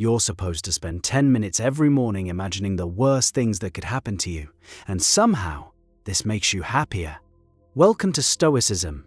You're supposed to spend 10 minutes every morning imagining the worst things that could happen to you, and somehow, this makes you happier. Welcome to Stoicism,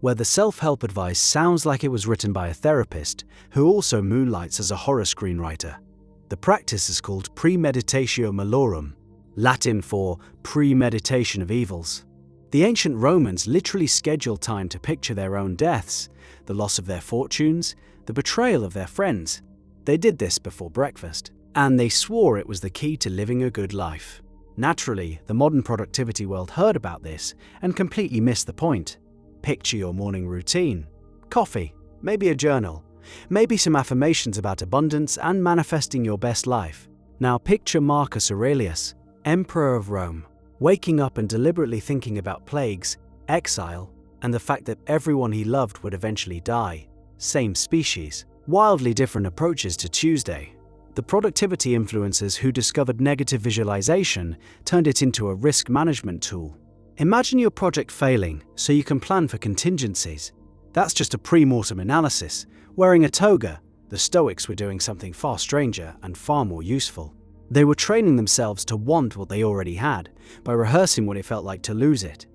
where the self-help advice sounds like it was written by a therapist who also moonlights as a horror screenwriter. The practice is called premeditatio malorum, Latin for premeditation of evils. The ancient Romans literally scheduled time to picture their own deaths, the loss of their fortunes, the betrayal of their friends. They did this before breakfast, and they swore it was the key to living a good life. Naturally, the modern productivity world heard about this and completely missed the point. Picture your morning routine. Coffee, maybe a journal, maybe some affirmations about abundance and manifesting your best life. Now picture Marcus Aurelius, Emperor of Rome, waking up and deliberately thinking about plagues, exile, and the fact that everyone he loved would eventually die. Same species. Wildly different approaches to Tuesday. The productivity influencers who discovered negative visualization turned it into a risk management tool. Imagine your project failing so you can plan for contingencies. That's just a pre-mortem analysis. Wearing a toga, the Stoics were doing something far stranger and far more useful. They were training themselves to want what they already had by rehearsing what it felt like to lose it.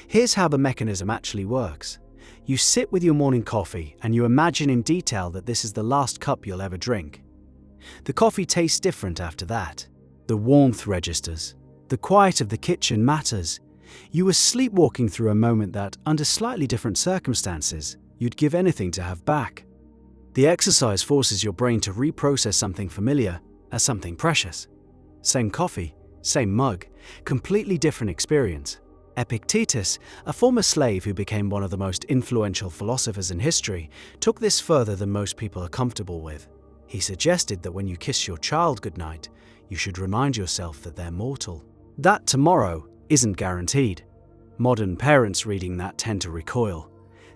Here's how the mechanism actually works. You sit with your morning coffee and you imagine in detail that this is the last cup you'll ever drink. The coffee tastes different after that. The warmth registers. The quiet of the kitchen matters. You were sleepwalking through a moment that, under slightly different circumstances, you'd give anything to have back. The exercise forces your brain to reprocess something familiar as something precious. Same coffee, same mug, completely different experience. Epictetus, a former slave who became one of the most influential philosophers in history, took this further than most people are comfortable with. He suggested that when you kiss your child goodnight, you should remind yourself that they're mortal. That tomorrow isn't guaranteed. Modern parents reading that tend to recoil.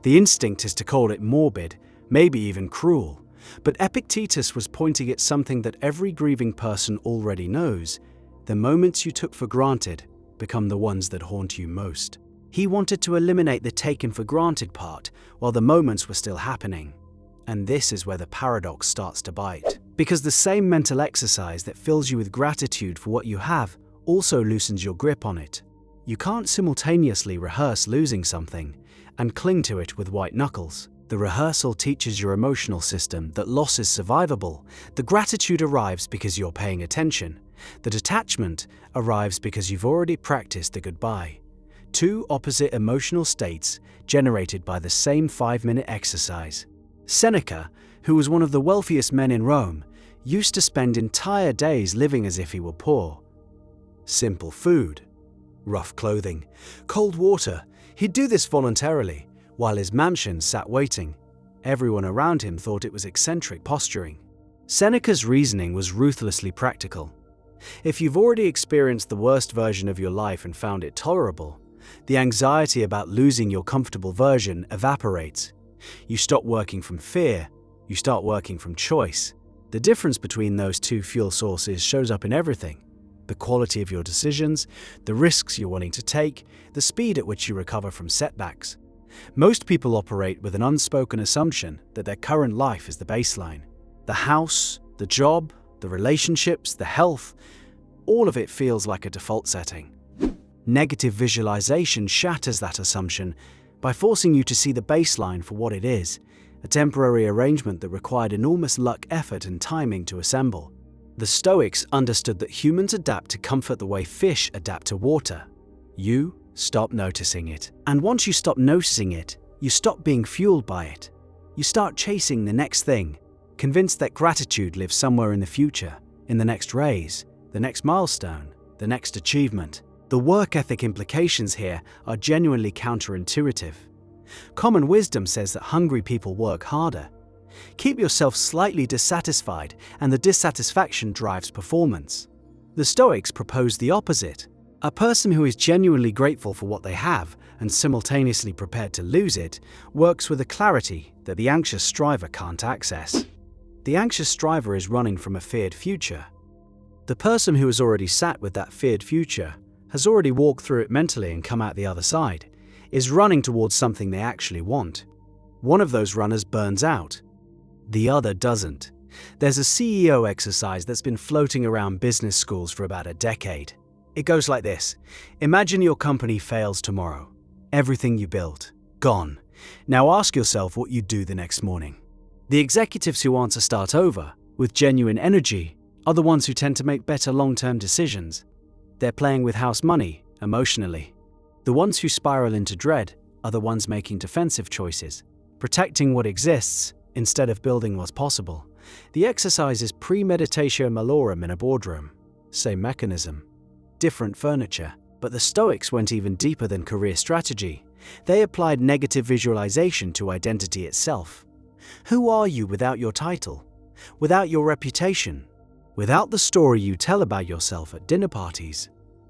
The instinct is to call it morbid, maybe even cruel. But Epictetus was pointing at something that every grieving person already knows. The moments you took for granted become the ones that haunt you most. He wanted to eliminate the taken for granted part while the moments were still happening. And this is where the paradox starts to bite. Because the same mental exercise that fills you with gratitude for what you have also loosens your grip on it. You can't simultaneously rehearse losing something and cling to it with white knuckles. The rehearsal teaches your emotional system that loss is survivable. The gratitude arrives because you're paying attention. The detachment arrives because you've already practiced the goodbye. Two opposite emotional states generated by the same 5-minute exercise. Seneca, who was one of the wealthiest men in Rome, used to spend entire days living as if he were poor. Simple food, rough clothing, cold water. He'd do this voluntarily, while his mansion sat waiting. Everyone around him thought it was eccentric posturing. Seneca's reasoning was ruthlessly practical. If you've already experienced the worst version of your life and found it tolerable, the anxiety about losing your comfortable version evaporates. You stop working from fear, you start working from choice. The difference between those two fuel sources shows up in everything. The quality of your decisions, the risks you're willing to take, the speed at which you recover from setbacks. Most people operate with an unspoken assumption that their current life is the baseline. The house, the job, the relationships, the health, all of it feels like a default setting. Negative visualization shatters that assumption by forcing you to see the baseline for what it is, a temporary arrangement that required enormous luck, effort, and timing to assemble. The Stoics understood that humans adapt to comfort the way fish adapt to water. You stop noticing it. And once you stop noticing it, you stop being fueled by it. You start chasing the next thing, convinced that gratitude lives somewhere in the future, in the next raise, the next milestone, the next achievement. The work ethic implications here are genuinely counterintuitive. Common wisdom says that hungry people work harder. Keep yourself slightly dissatisfied, and the dissatisfaction drives performance. The Stoics propose the opposite. A person who is genuinely grateful for what they have and simultaneously prepared to lose it works with a clarity that the anxious striver can't access. The anxious striver is running from a feared future. The person who has already sat with that feared future, has already walked through it mentally and come out the other side, is running towards something they actually want. One of those runners burns out. The other doesn't. There's a CEO exercise that's been floating around business schools for about a decade. It goes like this. Imagine your company fails tomorrow. Everything you built, gone. Now ask yourself what you'd do the next morning. The executives who want to start over, with genuine energy, are the ones who tend to make better long-term decisions. They're playing with house money, emotionally. The ones who spiral into dread are the ones making defensive choices, protecting what exists instead of building what's possible. The exercise is premeditatio malorum in a boardroom. Same mechanism, different furniture. But the Stoics went even deeper than career strategy. They applied negative visualization to identity itself. Who are you without your title? Without your reputation? Without the story you tell about yourself at dinner parties?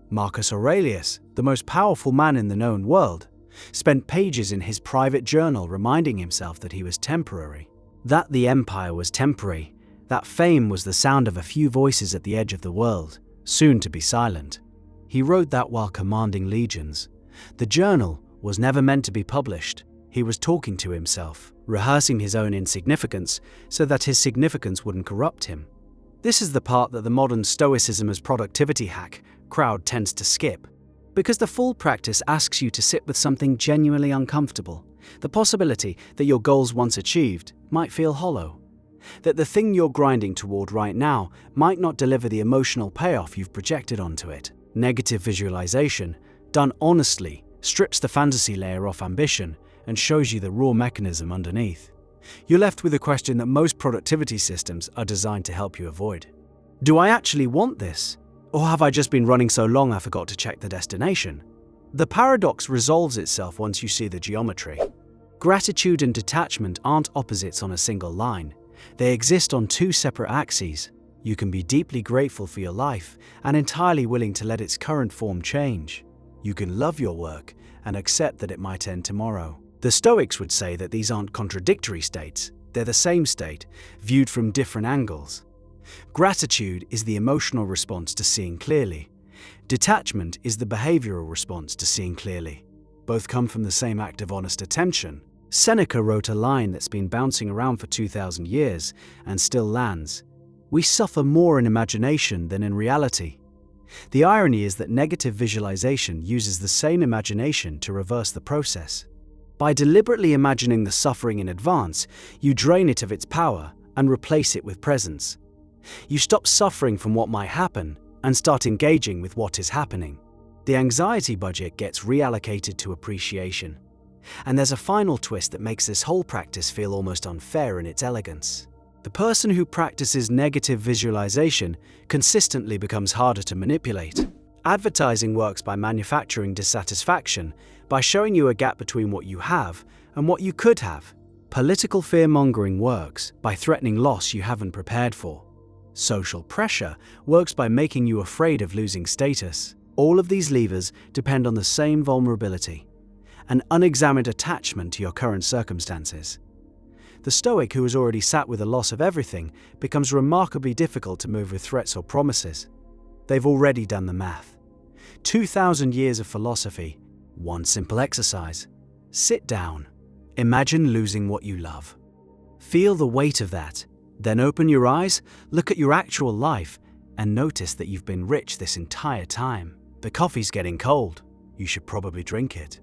Marcus Aurelius, the most powerful man in the known world, spent pages in his private journal reminding himself that he was temporary, that the empire was temporary, that fame was the sound of a few voices at the edge of the world, soon to be silent. He wrote that while commanding legions. The journal was never meant to be published. He was talking to himself, rehearsing his own insignificance so that his significance wouldn't corrupt him. This is the part that the modern Stoicism as productivity hack crowd tends to skip, because the full practice asks you to sit with something genuinely uncomfortable, the possibility that your goals once achieved might feel hollow, that the thing you're grinding toward right now might not deliver the emotional payoff you've projected onto it. Negative visualization, done honestly, strips the fantasy layer off ambition and shows you the raw mechanism underneath. You're left with a question that most productivity systems are designed to help you avoid. Do I actually want this? Or have I just been running so long I forgot to check the destination? The paradox resolves itself once you see the geometry. Gratitude and detachment aren't opposites on a single line. They exist on two separate axes. You can be deeply grateful for your life and entirely willing to let its current form change. You can love your work and accept that it might end tomorrow. The Stoics would say that these aren't contradictory states, they're the same state, viewed from different angles. Gratitude is the emotional response to seeing clearly. Detachment is the behavioral response to seeing clearly. Both come from the same act of honest attention. Seneca wrote a line that's been bouncing around for 2,000 years and still lands. We suffer more in imagination than in reality. The irony is that negative visualization uses the same imagination to reverse the process. By deliberately imagining the suffering in advance, you drain it of its power and replace it with presence. You stop suffering from what might happen and start engaging with what is happening. The anxiety budget gets reallocated to appreciation. And there's a final twist that makes this whole practice feel almost unfair in its elegance. The person who practices negative visualization consistently becomes harder to manipulate. Advertising works by manufacturing dissatisfaction, by showing you a gap between what you have and what you could have. Political fear-mongering works by threatening loss you haven't prepared for. Social pressure works by making you afraid of losing status. All of these levers depend on the same vulnerability, an unexamined attachment to your current circumstances. The Stoic who has already sat with the loss of everything becomes remarkably difficult to move with threats or promises. They've already done the math. 2,000 years of philosophy, one simple exercise. Sit down. Imagine losing what you love. Feel the weight of that. Then open your eyes, look at your actual life, and notice that you've been rich this entire time. The coffee's getting cold. You should probably drink it.